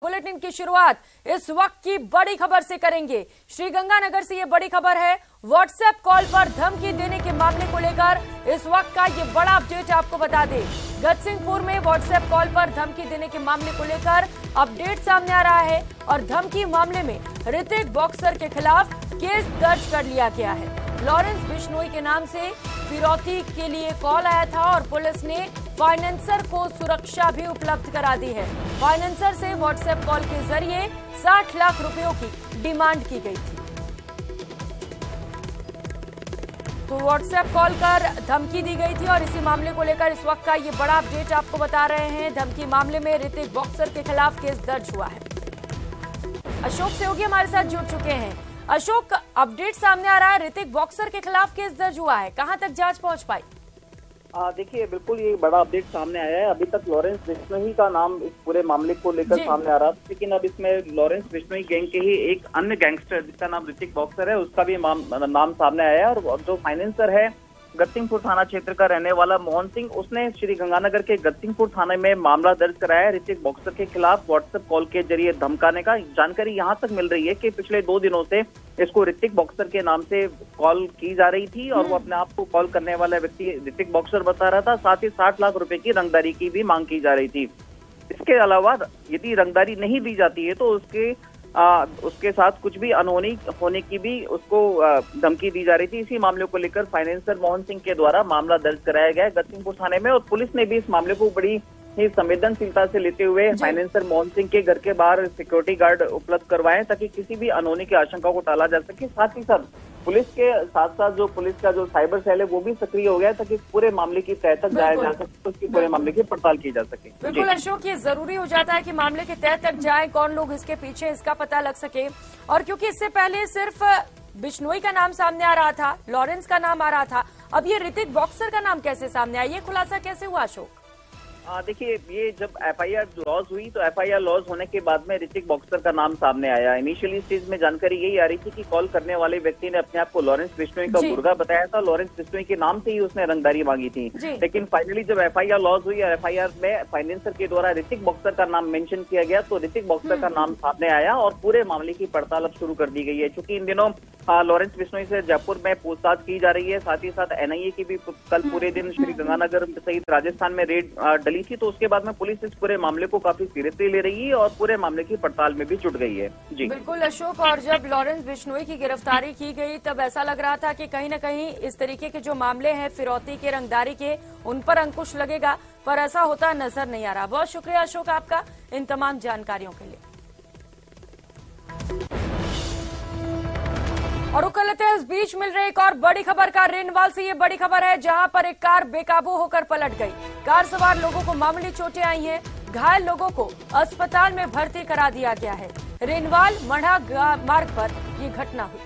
Bulletin की शुरुआत इस वक्त की बड़ी खबर से करेंगे। श्रीगंगानगर से ये बड़ी खबर है। व्हाट्सएप कॉल पर धमकी देने के मामले को लेकर इस वक्त का ये बड़ा अपडेट आपको बता दें। गजसिंहपुर में व्हाट्सएप कॉल पर धमकी देने के मामले को लेकर अपडेट सामने आ रहा है और धमकी मामले में ऋतिक बॉक्सर के खिलाफ केस दर्ज कर लिया गया है। लॉरेंस बिश्नोई के नाम से फिरौती के लिए कॉल आया था और पुलिस ने फाइनेंसर को सुरक्षा भी उपलब्ध करा दी है। फाइनेंसर से व्हाट्सएप कॉल के जरिए 60 लाख रुपयों की डिमांड की गई थी। तो व्हाट्सएप कॉल कर धमकी दी गई थी और इसी मामले को लेकर इस वक्त का ये बड़ा अपडेट आपको बता रहे हैं। धमकी मामले में ऋतिक बॉक्सर के खिलाफ केस दर्ज हुआ है। अशोक सहयोगी हमारे साथ जुड़ चुके हैं। अशोक, अपडेट सामने आ रहा है, ऋतिक बॉक्सर के खिलाफ केस दर्ज हुआ है, कहां तक जांच पहुंच पाई? देखिए, बिल्कुल ये बड़ा अपडेट सामने आया है। अभी तक लॉरेंस बिश्नोई का नाम इस पूरे मामले को लेकर सामने आ रहा था, लेकिन अब इसमें लॉरेंस बिश्नोई गैंग के ही एक अन्य गैंगस्टर जिसका नाम ऋतिक बॉक्सर है, उसका भी नाम सामने आया है। और जो फाइनेंसर है गजसिंहपुर थाना क्षेत्र का रहने वाला मोहन सिंह, उसने श्रीगंगानगर के गजसिंहपुर थाने में मामला दर्ज कराया है ऋतिक बॉक्सर के खिलाफ व्हाट्सएप कॉल के जरिए धमकाने का। जानकारी यहां तक मिल रही है कि पिछले 2 दिनों से इसको ऋतिक बॉक्सर के नाम से कॉल की जा रही थी और वो अपने आप को कॉल करने वाला व्यक्ति ऋतिक बॉक्सर बता रहा था। साथ ही 60 लाख रुपए की रंगदारी की भी मांग की जा रही थी। इसके अलावा यदि रंगदारी नहीं दी जाती है तो उसके साथ कुछ भी अनहोनी होने की भी उसको धमकी दी जा रही थी। इसी मामले को लेकर फाइनेंसर मोहन सिंह के द्वारा मामला दर्ज कराया गया है गजसिंहपुर थाने में और पुलिस ने भी इस मामले को बड़ी ही संवेदनशीलता से लेते हुए फाइनेंसर मोहन सिंह के घर के बाहर सिक्योरिटी गार्ड उपलब्ध करवाए ताकि किसी भी अनहोनी की आशंका को टाला जा सके। साथ ही साथ पुलिस के साथ साथ जो पुलिस का जो साइबर सेल है वो भी सक्रिय हो गया ताकि पूरे मामले की तह तक जाया जा सके, उसकी पूरे मामले की पड़ताल की जा सके। बिल्कुल अशोक, ये जरूरी हो जाता है कि मामले के तह तक जाए, कौन लोग इसके पीछे, इसका पता लग सके। और क्योंकि इससे पहले सिर्फ बिश्नोई का नाम सामने आ रहा था, लॉरेंस का नाम आ रहा था, अब ये ऋतिक बॉक्सर का नाम कैसे सामने आया, ये खुलासा कैसे हुआ अशोक? देखिए, ये जब एफआईआर लॉज हुई तो एफआईआर लॉज होने के बाद में ऋतिक बॉक्सर का नाम सामने आया। इनिशियली स्टेज में जानकारी यही आ रही थी कि कॉल करने वाले व्यक्ति ने अपने आप को लॉरेंस बिश्नोई का गुर्गा बताया था। लॉरेंस बिश्नोई के नाम से ही उसने रंगदारी मांगी थी, लेकिन फाइनली जब एफआईआर लॉज हुई और एफआईआर में फाइनेंसर के द्वारा ऋतिक बॉक्सर का नाम मेंशन किया गया तो ऋतिक बॉक्सर का नाम सामने आया और पूरे मामले की पड़ताल अब शुरू कर दी गई है। चूंकि इन दिनों लॉरेंस बिश्नोई से जयपुर में पूछताछ की जा रही है, साथ ही साथ एनआईए की भी कल पूरे दिन श्रीगंगानगर सहित राजस्थान में रेड डली थी, तो उसके बाद में पुलिस इस पूरे मामले को काफी सीरियसली ले रही है और पूरे मामले की पड़ताल में भी जुट गई है। जी बिल्कुल अशोक, और जब लॉरेंस बिश्नोई की गिरफ्तारी की गई तब ऐसा लग रहा था कि कहीं न कहीं इस तरीके के जो मामले हैं फिरौती के, रंगदारी के, उन पर अंकुश लगेगा, पर ऐसा होता नजर नहीं आ रहा। बहुत शुक्रिया अशोक आपका इन तमाम जानकारियों के लिए। और रुक लेते हैं इस बीच मिल रही एक और बड़ी खबर का। रेनवाल से ये बड़ी खबर है जहां पर एक कार बेकाबू होकर पलट गई। कार सवार लोगों को मामूली चोटें आई हैं, घायल लोगों को अस्पताल में भर्ती करा दिया गया है। रेनवाल मढ़ा मार्ग पर ये घटना हुई।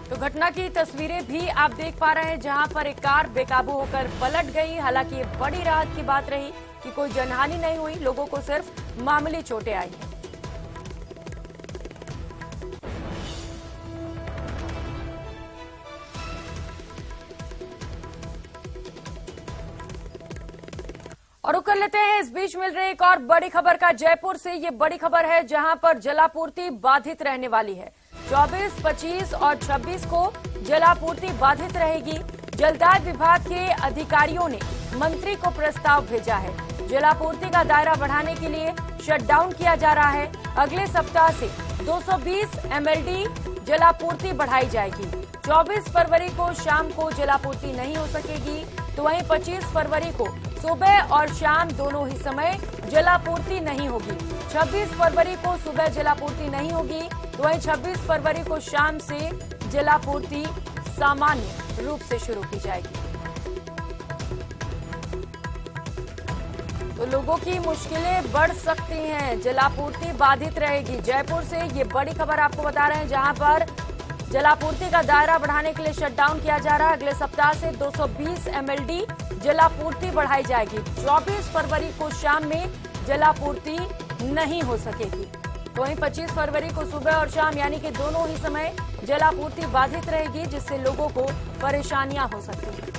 तो घटना की तस्वीरें भी आप देख पा रहे हैं जहां पर एक कार बेकाबू होकर पलट गई। हालांकि ये बड़ी राहत की बात रही कि कोई जनहानि नहीं हुई, लोगों को सिर्फ मामूली चोटें आई हैं। और रुक कर लेते हैं इस बीच मिल रही एक और बड़ी खबर का। जयपुर से ये बड़ी खबर है जहां पर जलापूर्ति बाधित रहने वाली है। 24, 25 और 26 को जलापूर्ति बाधित रहेगी। जलदाय विभाग के अधिकारियों ने मंत्री को प्रस्ताव भेजा है। जलापूर्ति का दायरा बढ़ाने के लिए शटडाउन किया जा रहा है। अगले सप्ताह से 220 MLD जलापूर्ति बढ़ाई जाएगी। 24 फरवरी को शाम को जलापूर्ति नहीं हो सकेगी, तो वहीं 25 फरवरी को सुबह और शाम दोनों ही समय जलापूर्ति नहीं होगी। 26 फरवरी को सुबह जलापूर्ति नहीं होगी, तो वहीं 26 फरवरी को शाम से जलापूर्ति सामान्य रूप से शुरू की जाएगी। तो लोगों की मुश्किलें बढ़ सकती हैं, जलापूर्ति बाधित रहेगी। जयपुर से ये बड़ी खबर आपको बता रहे हैं जहां पर जलापूर्ति का दायरा बढ़ाने के लिए शटडाउन किया जा रहा है। अगले सप्ताह से 220 MLD जलापूर्ति बढ़ाई जाएगी। 24 फरवरी को शाम में जलापूर्ति नहीं हो सकेगी, तो वहीं 25 फरवरी को सुबह और शाम यानी कि दोनों ही समय जलापूर्ति बाधित रहेगी, जिससे लोगों को परेशानियां हो सकती हैं।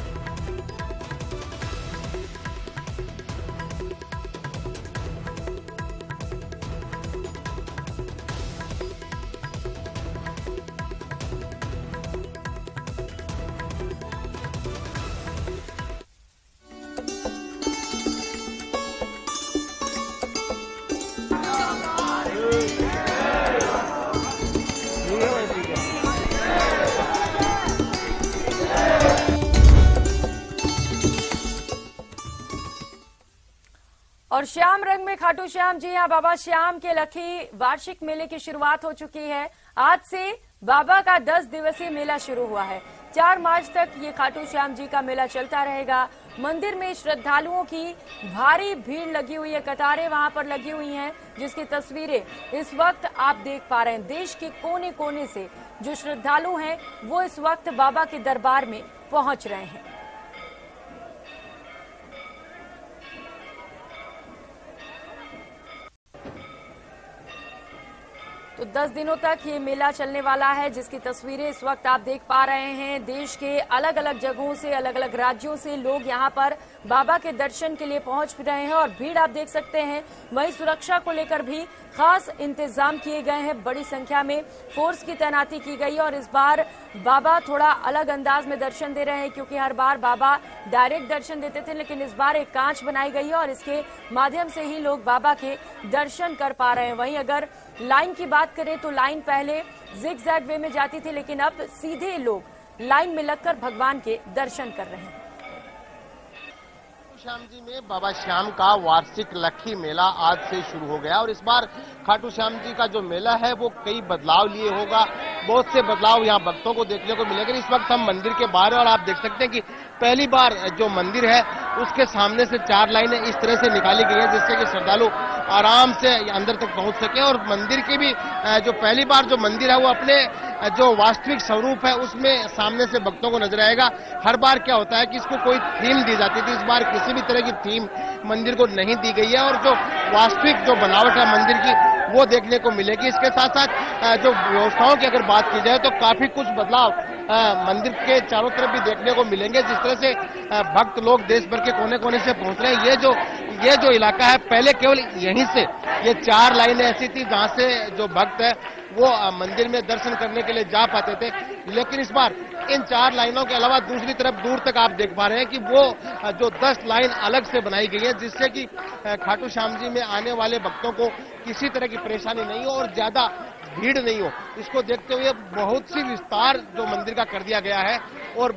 और श्याम रंग में खाटू श्याम जी, यहाँ बाबा श्याम के लखी वार्षिक मेले की शुरुआत हो चुकी है। आज से बाबा का 10 दिवसीय मेला शुरू हुआ है। 4 मार्च तक ये खाटू श्याम जी का मेला चलता रहेगा। मंदिर में श्रद्धालुओं की भारी भीड़ लगी हुई है, कतारें वहां पर लगी हुई हैं, जिसकी तस्वीरें इस वक्त आप देख पा रहे हैं। देश के कोने कोने से जो श्रद्धालु हैं वो इस वक्त बाबा के दरबार में पहुंच रहे हैं। तो 10 दिनों तक ये मेला चलने वाला है, जिसकी तस्वीरें इस वक्त आप देख पा रहे हैं। देश के अलग अलग जगहों से, अलग अलग राज्यों से लोग यहाँ पर बाबा के दर्शन के लिए पहुंच रहे हैं और भीड़ आप देख सकते हैं। वहीं सुरक्षा को लेकर भी खास इंतजाम किए गए हैं। बड़ी संख्या में फोर्स की तैनाती की गई और इस बार बाबा थोड़ा अलग अंदाज में दर्शन दे रहे हैं, क्योंकि हर बार बाबा डायरेक्ट दर्शन देते थे, लेकिन इस बार एक कांच बनाई गई है और इसके माध्यम से ही लोग बाबा के दर्शन कर पा रहे हैं। वहीं अगर लाइन की बात करें तो लाइन पहले जिग-जैग वे में जाती थी, लेकिन अब सीधे लोग लाइन में लगकर भगवान के दर्शन कर रहे हैं। श्याम जी में बाबा श्याम का वार्षिक लखी मेला आज से शुरू हो गया और इस बार खाटू श्याम जी का जो मेला है वो कई बदलाव लिए होगा। बहुत से बदलाव यहाँ भक्तों को देखने को मिलेंगे। इस वक्त हम मंदिर के बाहर और आप देख सकते हैं कि पहली बार जो मंदिर है उसके सामने से 4 लाइनें इस तरह से निकाली गई है, जिससे कि श्रद्धालु आराम से अंदर तक पहुंच सके। और मंदिर की भी जो पहली बार जो मंदिर है वो अपने जो वास्तविक स्वरूप है उसमें सामने से भक्तों को नजर आएगा। हर बार क्या होता है कि इसको कोई थीम दी जाती थी, इस बार किसी भी तरह की थीम मंदिर को नहीं दी गई है और जो वास्तविक जो बनावट है मंदिर की वो देखने को मिलेगी। इसके साथ साथ जो व्यवस्थाओं की अगर बात की जाए तो काफी कुछ बदलाव मंदिर के चारों तरफ भी देखने को मिलेंगे। जिस तरह से भक्त लोग देश भर के कोने कोने से पहुंच रहे हैं, ये जो इलाका है पहले केवल यहीं से ये 4 लाइनें ऐसी थी जहां से जो भक्त है वो मंदिर में दर्शन करने के लिए जा पाते थे, लेकिन इस बार इन 4 लाइनों के अलावा दूसरी तरफ दूर तक आप देख पा रहे हैं कि वो जो 10 लाइन अलग से बनाई गई है, जिससे कि खाटू श्याम जी में आने वाले भक्तों को किसी तरह की परेशानी नहीं हो और ज्यादा भीड़ नहीं हो। इसको देखते हुए बहुत सी विस्तार जो मंदिर का कर दिया गया है और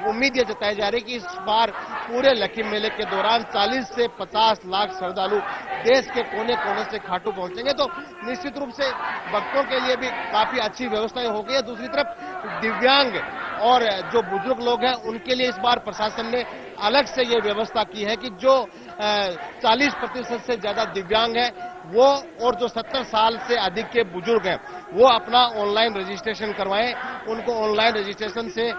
उम्मीद ये जताई जा रही है कि इस बार पूरे लखी मेले के दौरान 40 से 50 लाख श्रद्धालु देश के कोने कोने से खाटू पहुंचेंगे। तो निश्चित रूप से भक्तों के लिए भी काफी अच्छी व्यवस्थाएं हो गई है। दूसरी तरफ दिव्यांग और जो बुजुर्ग लोग हैं उनके लिए इस बार प्रशासन ने अलग से ये व्यवस्था की है कि जो 40% से ज्यादा दिव्यांग है वो और जो 70 साल से अधिक के बुजुर्ग हैं वो अपना ऑनलाइन रजिस्ट्रेशन करवाएं। उनको ऑनलाइन रजिस्ट्रेशन से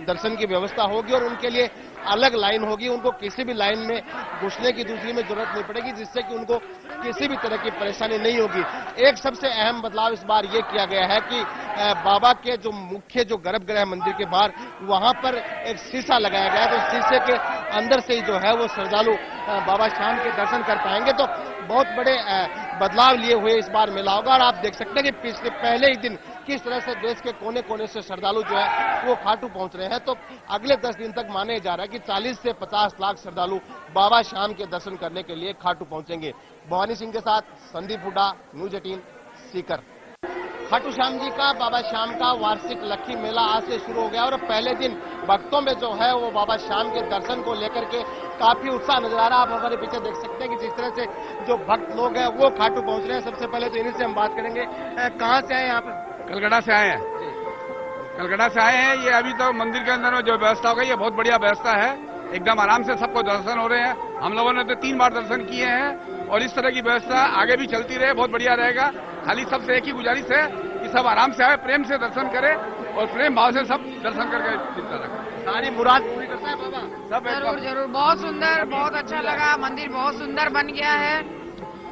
दर्शन की व्यवस्था होगी और उनके लिए अलग लाइन होगी। उनको किसी भी लाइन में घुसने की दूसरी में जरूरत नहीं पड़ेगी, जिससे कि उनको किसी भी तरह की परेशानी नहीं होगी। एक सबसे अहम बदलाव इस बार ये किया गया है कि बाबा के जो मुख्य जो गर्भगृह मंदिर के बाहर वहां पर एक शीशा लगाया गया है, तो शीशे के अंदर से ही जो है वो श्रद्धालु बाबा श्याम के दर्शन कर पाएंगे। तो बहुत बड़े बदलाव लिए हुए इस बार मेला होगा और आप देख सकते हैं कि पिछले पहले ही दिन किस तरह से देश के कोने कोने से श्रद्धालु जो है वो खाटू पहुंच रहे हैं। तो अगले 10 दिन तक माने जा रहा है कि 40 से 50 लाख श्रद्धालु बाबा श्याम के दर्शन करने के लिए खाटू पहुंचेंगे। भवानी सिंह के साथ संदीप हुड्डा, न्यूज 18 सीकर। खाटू श्याम जी का बाबा श्याम का वार्षिक लखी मेला आज से शुरू हो गया और पहले दिन भक्तों में जो है वो बाबा श्याम के दर्शन को लेकर के काफी उत्साह नजर आ रहा है। आप हमारे पीछे देख सकते हैं कि जिस तरह से जो भक्त लोग हैं वो खाटू पहुंच रहे हैं। सबसे पहले तो इन्हीं से हम बात करेंगे, कहाँ से आए यहाँ पर? कलकत्ता से आए हैं। कलकत्ता से आए हैं। ये अभी तो मंदिर के अंदर में जो व्यवस्था हो गई ये बहुत बढ़िया व्यवस्था है, एकदम आराम से सबको दर्शन हो रहे हैं। हम लोगों ने तो 3 बार दर्शन किए हैं और इस तरह की व्यवस्था आगे भी चलती रहे, बहुत बढ़िया रहेगा। खाली सबसे एक ही गुजारिश है कि सब आराम से आए, प्रेम से दर्शन करें और प्रेम भाव से सब दर्शन करके चिंता रखें। सारी मुराद पूरी करता है बाबा? सब जरूर जरूर, बहुत सुंदर, बहुत अच्छा लगा। मंदिर बहुत सुंदर बन गया है।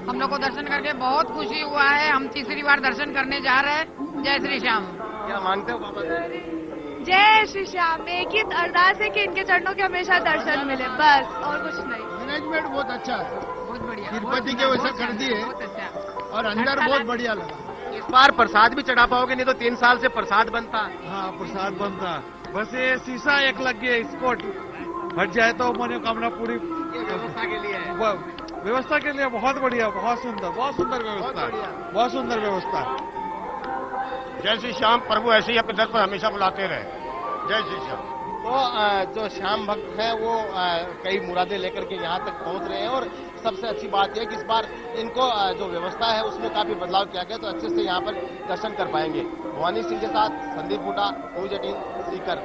हम लोग को दर्शन करके बहुत खुशी हुआ है। हम तीसरी बार दर्शन करने जा रहे हैं। जय श्री श्याम। क्या मांगते हो बाबा से? जय श्री श्याम। एक ही अरदास है कि इनके चरणों के हमेशा दर्शन मिले, बस और कुछ नहीं। मैनेजमेंट बहुत अच्छा है, बहुत बढ़िया, तिरुपति के वैसा कर दिए बहुत अच्छा और अंदर बहुत बढ़िया लगा। इस बार प्रसाद भी चढ़ा पाओगे? नहीं तो 3 साल से प्रसाद बनता। हाँ, प्रसाद बनता। बस ये शीशा एक लग गया, इसको हट जाए तो मनोकामना पूरी। व्यवस्था के लिए है? व्यवस्था के लिए बहुत बढ़िया, बहुत सुंदर व्यवस्था, बहुत सुंदर व्यवस्था। जय श्री श्याम। प्रभु ऐसे ही अपने दर पर हमेशा बुलाते रहे। जय श्री श्याम। तो जो श्याम भक्त है वो कई मुरादें लेकर के यहाँ तक पहुँच रहे हैं और सबसे अच्छी बात यह है कि इस बार इनको जो व्यवस्था है उसमें काफी बदलाव किया गया, तो अच्छे से यहाँ पर दर्शन कर पाएंगे। भवानी सिंह के साथ संदीप हुड्डा, न्यूज़ 18 सीकर।